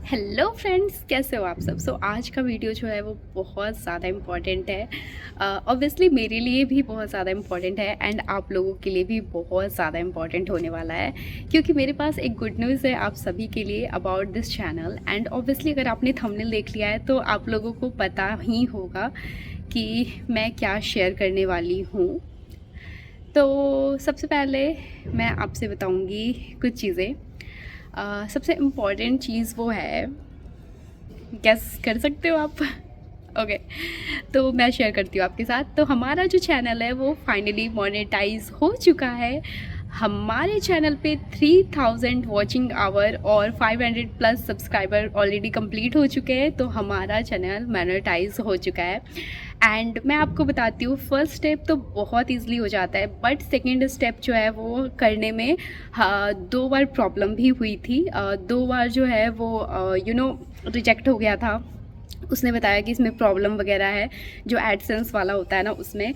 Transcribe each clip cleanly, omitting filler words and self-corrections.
Hello friends, कैसे हो आप सब। आज का वीडियो जो है वो बहुत ज़्यादा इम्पॉर्टेंट है। ऑब्वियसली मेरे लिए भी बहुत ज़्यादा इम्पॉर्टेंट है एंड आप लोगों के लिए भी बहुत ज़्यादा इम्पॉर्टेंट होने वाला है, क्योंकि मेरे पास एक गुड न्यूज़ है आप सभी के लिए about this channel. And obviously अगर आपने थंबनेल देख लिया है तो आप लोगों को पता ही होगा कि मैं क्या शेयर करने वाली हूँ। तो सबसे पहले मैं आपसे बताऊँगी कुछ चीज़ें। सबसे इम्पॉर्टेंट चीज़ वो है, गेस कर सकते हो आप? ओके, तो मैं शेयर करती हूँ आपके साथ। तो हमारा जो चैनल है वो फाइनली मोनेटाइज हो चुका है। हमारे चैनल पे 3000 वॉचिंग आवर और 500 प्लस सब्सक्राइबर ऑलरेडी कंप्लीट हो चुके हैं। तो हमारा चैनल मोनेटाइज हो चुका है। एंड मैं आपको बताती हूँ, फर्स्ट स्टेप तो बहुत ईजिली हो जाता है, बट सेकेंड स्टेप जो है वो करने में दो बार प्रॉब्लम भी हुई थी। दो बार जो है वो रिजेक्ट हो गया था। उसने बताया कि इसमें प्रॉब्लम वगैरह है, जो एडसेंस वाला होता है ना उसमें।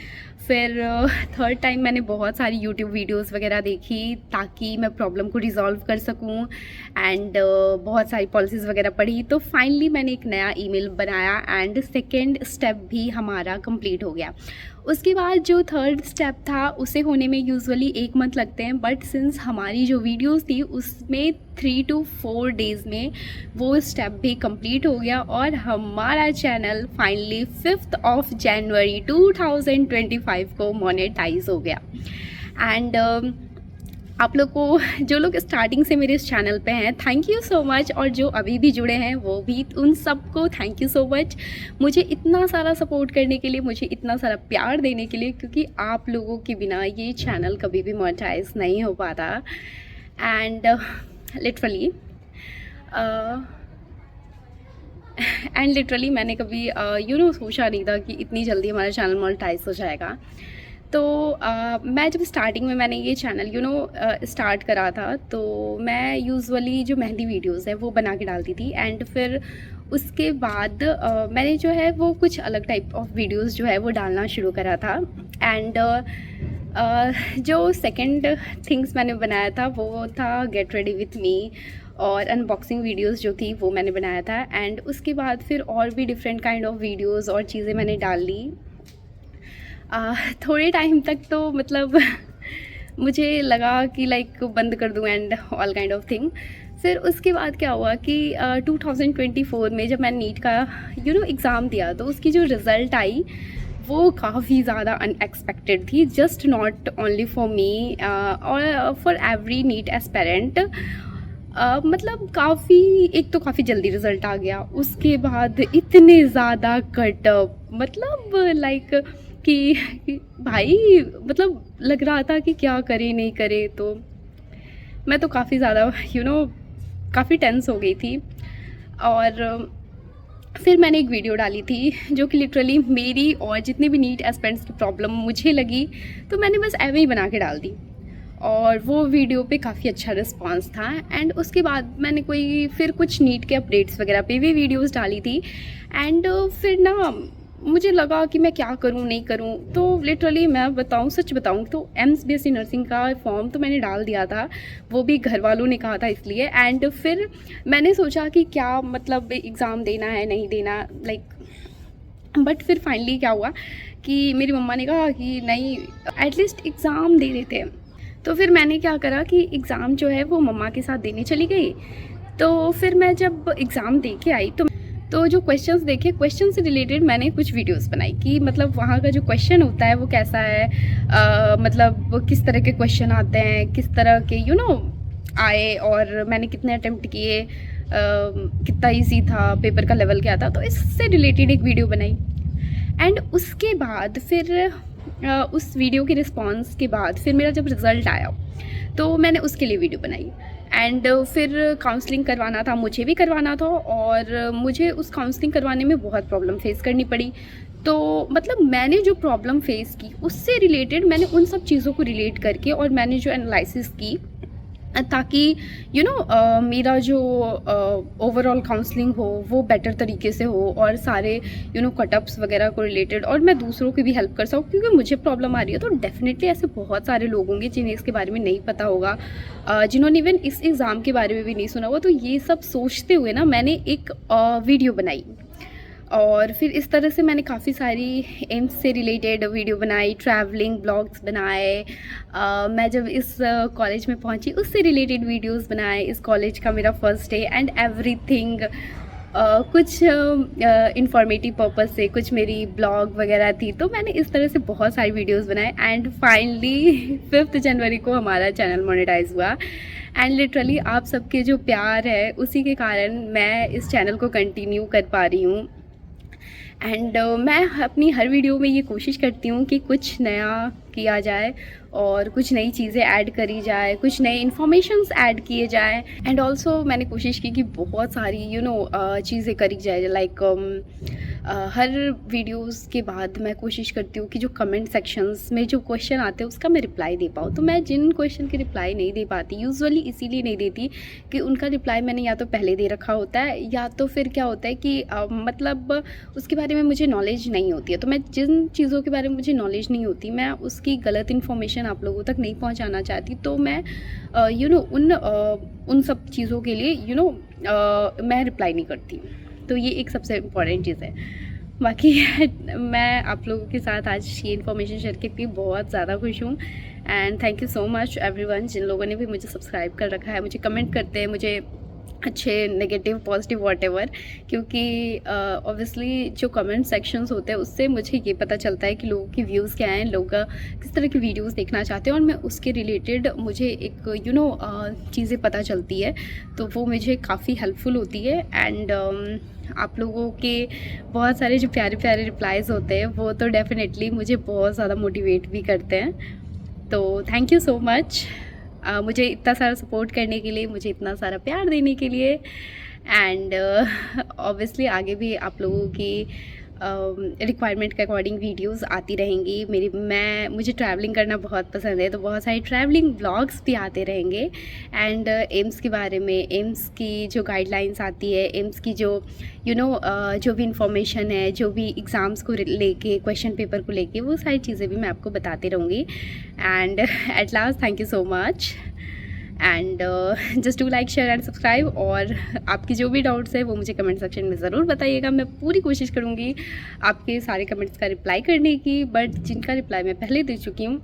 फिर थर्ड टाइम मैंने बहुत सारी यूट्यूब वीडियोस वगैरह देखी ताकि मैं प्रॉब्लम को रिजॉल्व कर सकूं। एंड बहुत सारी पॉलिसीज़ वगैरह पढ़ी, तो फाइनली मैंने एक नया ईमेल बनाया एंड सेकेंड स्टेप भी हमारा कंप्लीट हो गया। उसके बाद जो थर्ड स्टेप था उसे होने में यूजुअली 1 मंथ लगते हैं, बट सिंस हमारी जो वीडियोस थी उसमें 3 to 4 डेज़ में वो स्टेप भी कंप्लीट हो गया और हमारा channel finally 5th of January 2025 को मोनेटाइज हो गया। एंड आप लोग को, जो लोग स्टार्टिंग से मेरे इस चैनल पे हैं, थैंक यू सो मच, और जो अभी भी जुड़े हैं वो भी, उन सबको थैंक यू सो मच मुझे इतना सारा सपोर्ट करने के लिए, मुझे इतना सारा प्यार देने के लिए, क्योंकि आप लोगों के बिना ये चैनल कभी भी मोनेटाइज नहीं हो पाता। एंड लिटरली मैंने कभी सोचा नहीं था कि इतनी जल्दी हमारा चैनल मोनेटाइज हो जाएगा। तो मैं जब स्टार्टिंग में मैंने ये चैनल स्टार्ट करा था, तो मैं यूजुअली जो मेहंदी वीडियोस है वो बना के डालती थी। एंड फिर उसके बाद मैंने जो है वो कुछ अलग टाइप ऑफ वीडियोस जो है वो डालना शुरू करा था। एंड जो सेकंड थिंग्स मैंने बनाया था वो था गेट रेडी विथ मी, और अनबॉक्सिंग वीडियोस जो थी वो मैंने बनाया था। एंड उसके बाद फिर और भी डिफरेंट काइंड ऑफ वीडियोस और चीज़ें मैंने डाल ली। थोड़े टाइम तक तो मतलब मुझे लगा कि लाइक बंद कर दूँ and all kind of thing. फिर उसके बाद क्या हुआ कि 2024 में जब मैंने नीट का एग्ज़ाम दिया, तो उसकी जो रिज़ल्ट आई वो काफ़ी ज़्यादा अनएक्सपेक्टेड थी, just not only for me और फॉर एवरी नीट एस्पेरेंट। मतलब एक तो काफ़ी जल्दी रिज़ल्ट आ गया, उसके बाद इतने ज़्यादा कटअप, मतलब लाइक कि भाई, मतलब लग रहा था कि क्या करे नहीं करे। तो मैं तो काफ़ी ज़्यादा काफ़ी टेंस हो गई थी। और फिर मैंने एक वीडियो डाली थी जो कि लिटरली मेरी और जितने भी नीट एस्पिरेंट्स की प्रॉब्लम मुझे लगी, तो मैंने बस ऐवे ही बना के डाल दी, और वो वीडियो पे काफ़ी अच्छा रिस्पांस था। एंड उसके बाद मैंने फिर कुछ नीट के अपडेट्स वगैरह पे भी वीडियोस डाली थी। एंड फिर ना मुझे लगा कि मैं क्या करूं नहीं करूं। तो लिटरली मैं सच बताऊं तो MSc नर्सिंग का फॉर्म तो मैंने डाल दिया था, वो भी घर वालों ने कहा था इसलिए। एंड फिर मैंने सोचा कि क्या मतलब एग्ज़ाम देना है नहीं देना, लाइक। बट फिर फाइनली क्या हुआ कि मेरी मम्मा ने कहा कि नहीं, एटलीस्ट एग्ज़ाम दे देते हैं। तो फिर मैंने क्या करा कि एग्ज़ाम जो है वो मम्मा के साथ देने चली गई। तो फिर मैं जब एग्ज़ाम दे के आई, तो जो क्वेश्चंस देखे, क्वेश्चन से रिलेटेड मैंने कुछ वीडियोस बनाई कि मतलब वहाँ का जो क्वेश्चन होता है वो कैसा है, मतलब किस तरह के क्वेश्चन आते हैं, किस तरह के आए, और मैंने कितने अटेम्प्ट किए, कितना ईजी था, पेपर का लेवल क्या था। तो इससे रिलेटेड एक वीडियो बनाई। एंड उसके बाद फिर उस वीडियो के रिस्पॉन्स के बाद फिर मेरा जब रिज़ल्ट आया तो मैंने उसके लिए वीडियो बनाई। एंड फिर काउंसलिंग करवाना था, मुझे भी करवाना था, और मुझे उस काउंसलिंग करवाने में बहुत प्रॉब्लम फेस करनी पड़ी। तो मतलब मैंने जो प्रॉब्लम फेस की उससे रिलेटेड मैंने उन सब चीज़ों को रिलेट करके, और मैंने जो एनालिसिस की ताकि मेरा जो ओवरऑल काउंसलिंग हो वो बेटर तरीके से हो, और सारे कटअप्स वगैरह को रिलेटेड, और मैं दूसरों की भी हेल्प कर सकूँ, क्योंकि मुझे प्रॉब्लम आ रही है। तो डेफिनेटली ऐसे बहुत सारे लोग होंगे जिन्हें इसके बारे में नहीं पता होगा, जिन्होंने इवन इस एग्ज़ाम के बारे में भी नहीं सुना हुआ। तो ये सब सोचते हुए ना मैंने एक वीडियो बनाई, और फिर इस तरह से मैंने काफ़ी सारी एम्स से रिलेटेड वीडियो बनाई, ट्रैवलिंग ब्लॉग्स बनाए। मैं जब इस कॉलेज में पहुंची उससे रिलेटेड वीडियोस बनाए, इस कॉलेज का मेरा फर्स्ट डे एंड एवरीथिंग। कुछ इंफॉर्मेटिव पर्पस से, कुछ मेरी ब्लॉग वगैरह थी, तो मैंने इस तरह से बहुत सारी वीडियोस बनाए। एंड फाइनली 5 जनवरी को हमारा चैनल मोनेटाइज हुआ। एंड लिटरली आप सबके जो प्यार है उसी के कारण मैं इस चैनल को कंटिन्यू कर पा रही हूँ। एंड मैं अपनी हर वीडियो में ये कोशिश करती हूँ कि कुछ नया किया जाए और कुछ नई चीज़ें ऐड करी जाए, कुछ नए इन्फॉर्मेशंस ऐड किए जाए। एंड ऑल्सो मैंने कोशिश की कि बहुत सारी चीज़ें करी जाए, लाइक हर वीडियोस के बाद मैं कोशिश करती हूँ कि जो कमेंट सेक्शंस में जो क्वेश्चन आते हैं उसका मैं रिप्लाई दे पाऊँ। तो मैं जिन क्वेश्चन की रिप्लाई नहीं दे पाती, यूजुअली इसीलिए नहीं देती कि उनका रिप्लाई मैंने या तो पहले दे रखा होता है, या तो फिर क्या होता है कि मतलब उसके बारे में मुझे नॉलेज नहीं होती है। तो मैं जिन चीज़ों के बारे में मुझे नॉलेज नहीं होती, मैं उसकी गलत इन्फॉर्मेशन आप लोगों तक नहीं पहुंचाना चाहती। तो मैं उन सब चीज़ों के लिए मैं रिप्लाई नहीं करती। तो ये एक सबसे इम्पॉर्टेंट चीज़ है। बाकी मैं आप लोगों के साथ आज ये इन्फॉर्मेशन शेयर करके बहुत ज़्यादा खुश हूँ। And thank you so much everyone, जिन लोगों ने भी मुझे सब्सक्राइब कर रखा है, मुझे कमेंट करते हैं, मुझे अच्छे, नेगेटिव, पॉजिटिव, व्हाटएवर। क्योंकि ऑब्वियसली जो कमेंट सेक्शंस होते हैं उससे मुझे ये पता चलता है कि लोगों की व्यूज़ क्या हैं, लोग किस तरह की वीडियोस देखना चाहते हैं, और मैं उसके रिलेटेड मुझे एक चीज़ें पता चलती है। तो वो मुझे काफ़ी हेल्पफुल होती है। एंड आप लोगों के बहुत सारे जो प्यारे प्यारे रिप्लाइज़ होते हैं वो तो डेफिनेटली मुझे बहुत ज़्यादा मोटिवेट भी करते हैं। तो थैंक यू सो मच मुझे इतना सारा सपोर्ट करने के लिए, मुझे इतना सारा प्यार देने के लिए। एंड ऑब्वियसली आगे भी आप लोगों की रिक्वायरमेंट के अकॉर्डिंग वीडियोस आती रहेंगी। मुझे ट्रैवलिंग करना बहुत पसंद है, तो बहुत सारी ट्रैवलिंग व्लॉग्स भी आते रहेंगे। एंड एम्स के बारे में, एम्स की जो गाइडलाइंस आती है, एम्स की जो जो भी इंफॉर्मेशन है, जो भी एग्ज़ाम्स को लेके, क्वेश्चन पेपर को लेके, वो सारी चीज़ें भी मैं आपको बताती रहूँगी। And at last thank you so much. And just do like, share and subscribe. और आपकी जो भी डाउट्स है वो मुझे कमेंट सेक्शन में ज़रूर बताइएगा। मैं पूरी कोशिश करूँगी आपके सारे कमेंट्स का रिप्लाई करने की, बट जिनका रिप्लाई मैं पहले दे चुकी हूँ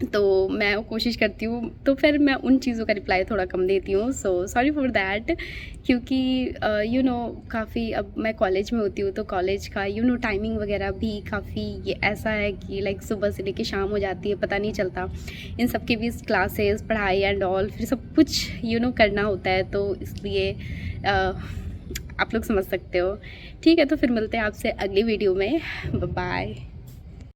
तो मैं कोशिश करती हूँ, तो फिर मैं उन चीज़ों का रिप्लाई थोड़ा कम देती हूँ। So sorry for that. क्योंकि काफ़ी, अब मैं कॉलेज में होती हूँ तो कॉलेज का टाइमिंग वगैरह भी काफ़ी ये ऐसा है कि लाइक सुबह से लेके शाम हो जाती है, पता नहीं चलता। इन सब के बीच क्लासेस, पढ़ाई एंड ऑल, फिर सब कुछ करना होता है। तो इसलिए आप लोग समझ सकते हो। ठीक है, तो फिर मिलते हैं आपसे अगली वीडियो में। बाय।